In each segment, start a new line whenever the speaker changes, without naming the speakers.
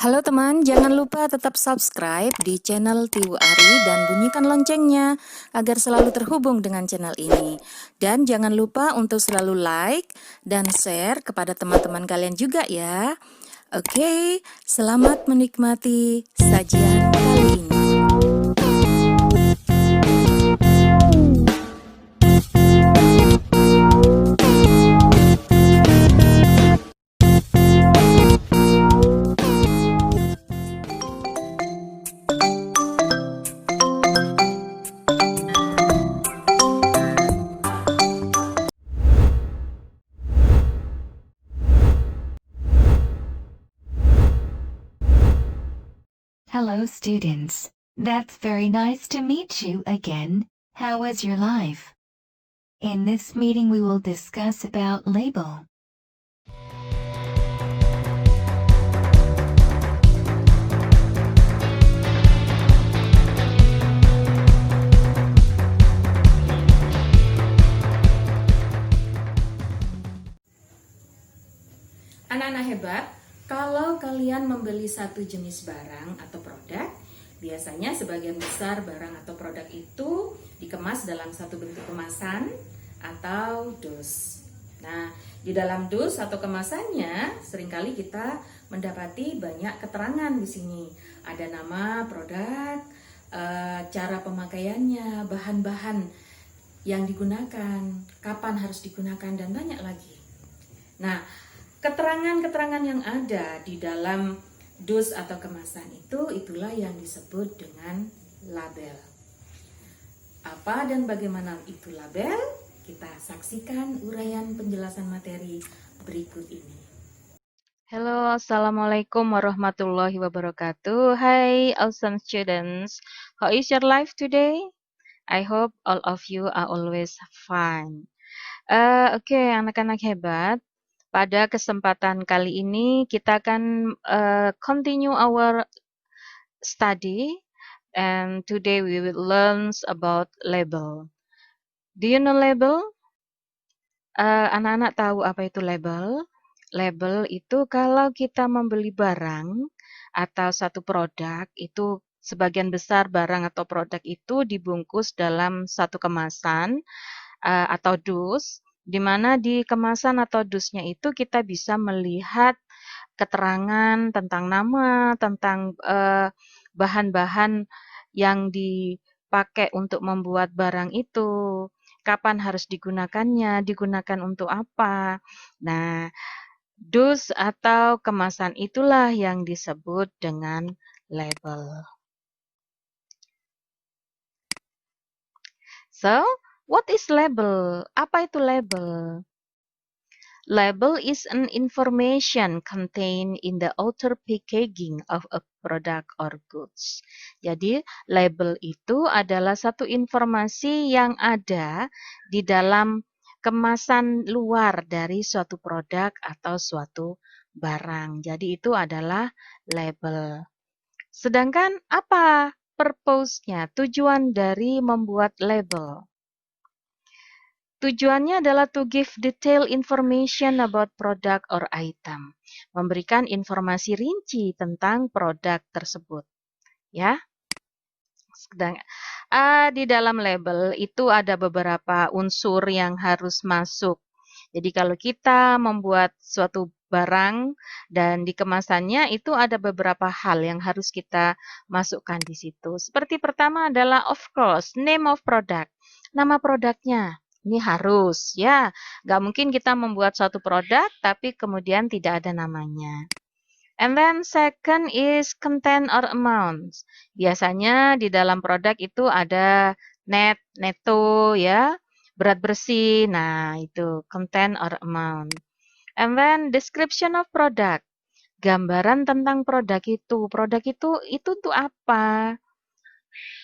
Halo teman, jangan lupa tetap subscribe di channel Tiwu Ari dan bunyikan loncengnya agar selalu terhubung dengan channel ini. Dan jangan lupa untuk selalu like dan share kepada teman-teman kalian juga ya. Oke, selamat menikmati sajian kali ini.
Hello, students. That's very nice to meet you again. How was your life? In this meeting, we will discuss about label.
Anak-anak hebat, kalau kalian membeli satu jenis barang atau produk, biasanya sebagian besar barang atau produk itu dikemas dalam satu bentuk kemasan atau dus. Nah, di dalam dus atau kemasannya seringkali kita mendapati banyak keterangan di sini. Ada nama produk, cara pemakaiannya, bahan-bahan yang digunakan, kapan harus digunakan, dan banyak lagi. Nah, keterangan-keterangan yang ada di dalam dus atau kemasan itulah yang disebut dengan label. Apa dan bagaimana itu label? Kita saksikan uraian penjelasan materi berikut ini.
Hello, Assalamualaikum warahmatullahi wabarakatuh. Hi, awesome students. How is your life today? I hope all of you are always fine. Oke, anak-anak hebat. Pada kesempatan kali ini kita akan continue our study, and today we will learn about label. Do you know label? Anak-anak tahu apa itu label? Label itu kalau kita membeli barang atau satu produk, itu sebagian besar barang atau produk itu dibungkus dalam satu kemasan atau dus, di mana di kemasan atau dusnya itu kita bisa melihat keterangan tentang nama, tentang bahan-bahan yang dipakai untuk membuat barang itu, kapan harus digunakannya, digunakan untuk apa. Nah, dus atau kemasan itulah yang disebut dengan label. So, what is label? Apa itu label? Label is an information contained in the outer packaging of a product or goods. Jadi, label itu adalah satu informasi yang ada di dalam kemasan luar dari suatu produk atau suatu barang. Jadi, itu adalah label. Sedangkan apa purpose-nya, tujuan dari membuat label? Tujuannya adalah to give detailed information about product or item, memberikan informasi rinci tentang produk tersebut. Ya, di dalam label itu ada beberapa unsur yang harus masuk. Jadi kalau kita membuat suatu barang dan di kemasannya itu ada beberapa hal yang harus kita masukkan di situ. Seperti pertama adalah of course, name of product, nama produknya. Ini harus ya, nggak mungkin kita membuat suatu produk tapi kemudian tidak ada namanya. And then second is content or amount. Biasanya di dalam produk itu ada net, netto ya, berat bersih. Nah, itu content or amount. And then description of product. Gambaran tentang produk itu. Produk itu untuk apa?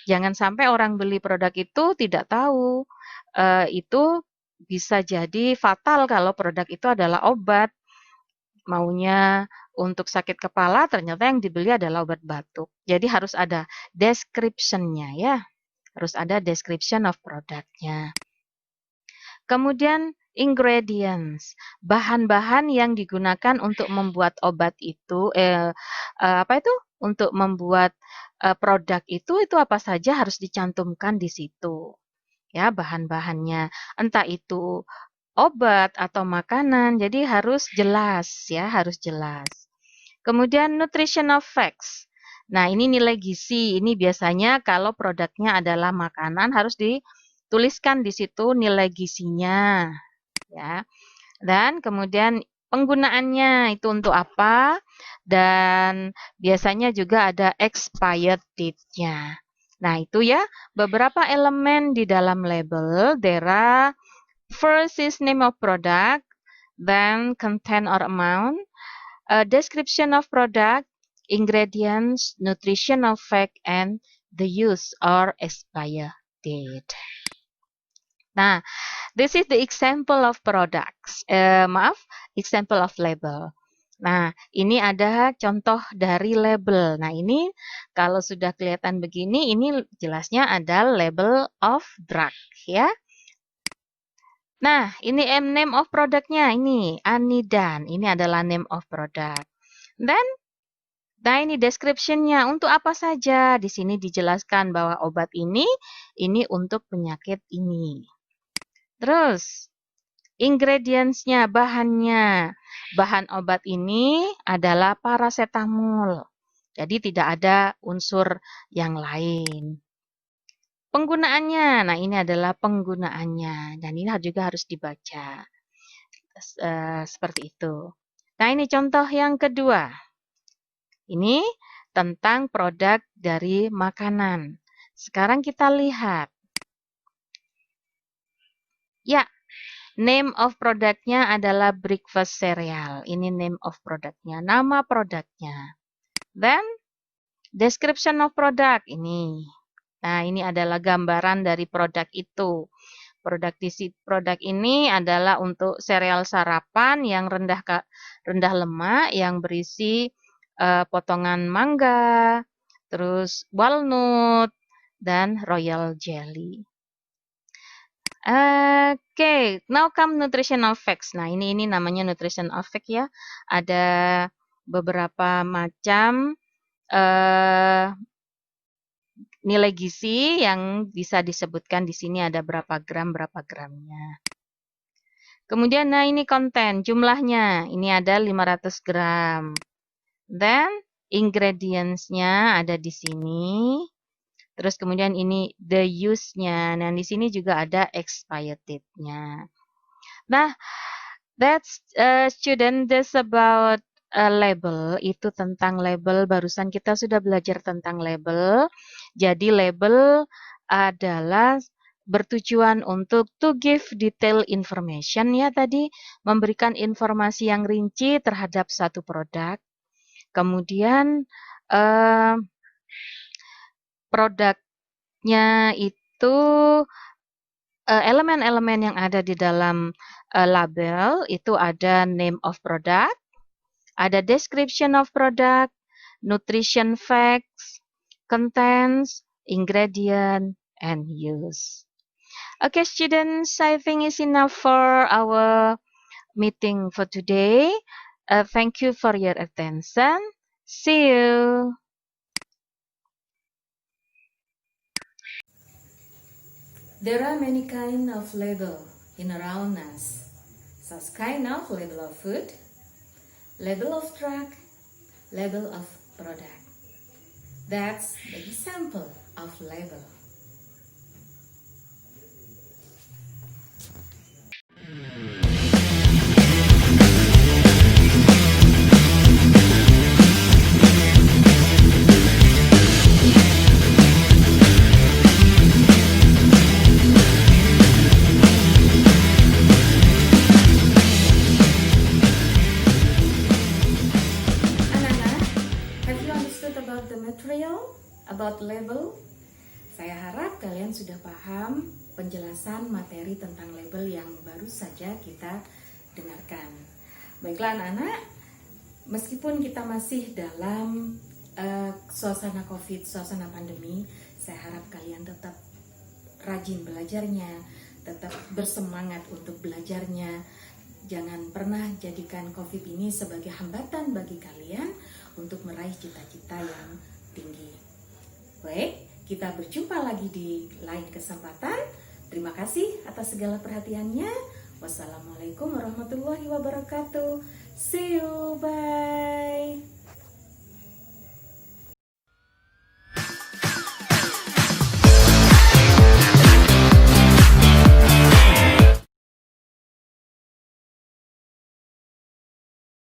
Jangan sampai orang beli produk itu tidak tahu. Itu bisa jadi fatal kalau produk itu adalah obat. Maunya untuk sakit kepala, ternyata yang dibeli adalah obat batuk. Jadi harus ada description-nya ya. Harus ada description of produknya. Kemudian ingredients, bahan-bahan yang digunakan untuk membuat obat itu, apa itu? Untuk membuat produk itu apa saja harus dicantumkan di situ. Ya, bahan-bahannya. Entah itu obat atau makanan, jadi harus jelas ya, harus jelas. Kemudian nutritional facts. Nah, ini nilai gizi. Ini biasanya kalau produknya adalah makanan harus dituliskan di situ nilai gizinya, ya. Dan kemudian penggunaannya itu untuk apa? Dan biasanya juga ada expired date-nya. Nah, itu ya beberapa elemen di dalam label. There are first is name of product, then content or amount, a description of product, ingredients, nutritional fact, and the use or expire date. Nah, this is the example of products. Example of label. Nah, ini ada contoh dari label. Nah, ini kalau sudah kelihatan begini, ini jelasnya ada label of drug, ya. Nah, ini name of produknya ini Anidan. Ini adalah name of product. Then, nah ini description-nya untuk apa saja. Di sini dijelaskan bahwa obat ini untuk penyakit ini. Terus, ingredients-nya, bahannya. Bahan obat ini adalah paracetamol. Jadi tidak ada unsur yang lain. Penggunaannya, nah ini adalah penggunaannya. Dan ini juga harus dibaca. Seperti itu. Nah ini contoh yang kedua. Ini tentang produk dari makanan. Sekarang kita lihat. Ya, name of produknya adalah breakfast cereal. Ini name of produknya, nama produknya. Then, description of product ini. Nah, ini adalah gambaran dari produk itu. Produk ini adalah untuk sereal sarapan yang rendah lemak, yang berisi potongan mangga, terus walnut, dan royal jelly. Oke, now come nutritional facts. Nah, ini namanya nutritional fact ya. Ada beberapa macam nilai gizi yang bisa disebutkan di sini, ada berapa gramnya. Kemudian, nah ini konten, jumlahnya. Ini ada 500 gram. Then, ingredients-nya ada di sini. Terus kemudian ini the use-nya. Nah, di sini juga ada expired date-nya. Nah, that's student, that's about label. Itu tentang label. Barusan kita sudah belajar tentang label. Jadi label adalah bertujuan untuk to give detail information ya tadi, memberikan informasi yang rinci terhadap satu produk. Kemudian produknya itu elemen-elemen yang ada di dalam label itu ada name of product, ada description of product, nutrition facts, contents, ingredient, and use. Okay, students, I think it's enough for our meeting for today. Thank you for your attention. See you.
There are many kind of label in around us. Such kind of label of food, label of drug, label of product. That's the example of label. About label, saya harap kalian sudah paham penjelasan materi tentang label yang baru saja kita dengarkan. Baiklah anak-anak, meskipun kita masih dalam suasana COVID, suasana pandemi, saya harap kalian tetap rajin belajarnya, tetap bersemangat untuk belajarnya. Jangan pernah jadikan COVID ini sebagai hambatan bagi kalian untuk meraih cita-cita yang tinggi. Baik, kita berjumpa lagi di lain kesempatan. Terima kasih atas segala perhatiannya. Wassalamualaikum warahmatullahi wabarakatuh. See you, bye.